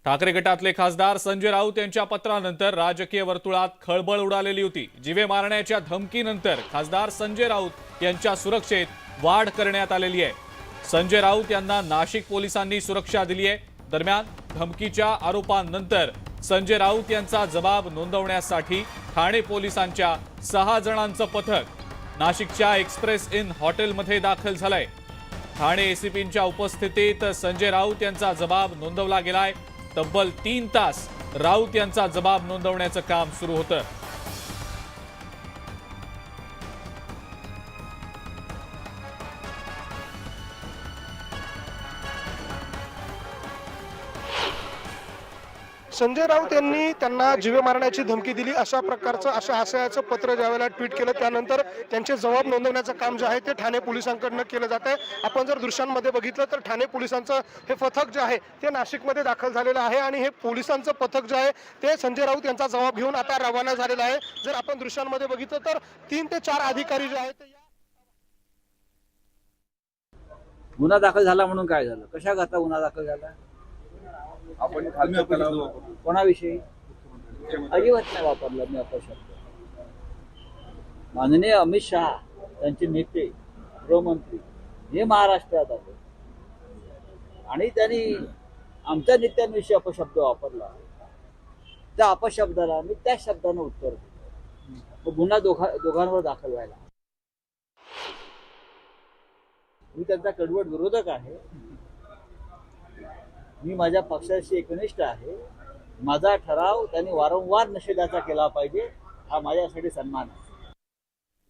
ठाकरे गटातले खासदार संजय राऊत यांच्या पत्रानंतर राजकीय वर्तुळात खळबळ उडालेली होती। जीवे मारण्याच्या धमकीनंतर खासदार संजय राऊत यांच्या सुरक्षेत वाढ करण्यात आलेली आहे। संजय राऊत यांना नाशिक पोलिसांनी सुरक्षा दिली आहे। दरम्यान धमकीच्या आरोपांनंतर संजय राऊत यांचा जबाब नोंदवण्यासाठी ठाणे पोलिसांच्या 6 जणांचं पथक नाशिकच्या एक्सप्रेस इन हॉटेलमध्ये दाखल झालंय। ठाणे एसीपींच्या उपस्थितीत संजय राऊत यांचा जबाब नोंदवला गेलाय। तब्बल 3 तास राऊत यांचा जबाब नोंदवण्याचं काम सुरू होतं। संजय राऊत यांनी त्यांना जीवे मारण्याची धमकी दिली अशा प्रकारचं अशा आशयाचं पत्र ज्यावेळेला ट्विट केलं त्यानंतर त्यांचे जबाब नोंदवण्याचं काम जे आहे ते ठाणे पोलिसांकडून केलं जात आहे। आपण जर दृश्यांमध्ये बघितलं तर ठाणे पोलिसांचं हे पथक जे आहे ते नाशिकमध्ये दाखल झालेलं आहे आणि हे पोलिसांचं पथक जे आहे ते संजय राऊत यांचा जबाब घेऊन आता रवाना झालेलं आहे। जर आपण दृश्यांमध्ये बघितलं तर 3 ते 4 अधिकारी जे आहेत गुन्हा दाखल झाला म्हणून काय झालं? कशा करता गुन्हा दाखल झाला? आपण कोणाविषयी अजिबात नाही वापरला मी अपशब्द। माननीय अमित शहा त्यांचे नेते गृहमंत्री हे महाराष्ट्रात आले आणि त्यांनी आमच्या नेत्यांविषयी अपशब्द वापरला। त्या अपशब्दाला मी त्या शब्दानं उत्तर दिलं। गुन्हा दोघांवर दाखल व्हायला। मी त्यांचा कडवट विरोधक आहे। मी माझ्या पक्षाशी एकनिष्ठ आहे। माझा ठराव त्यांनी वारंवार निषेधाचा केला पाहिजे हा माझ्यासाठी सन्मान आहे।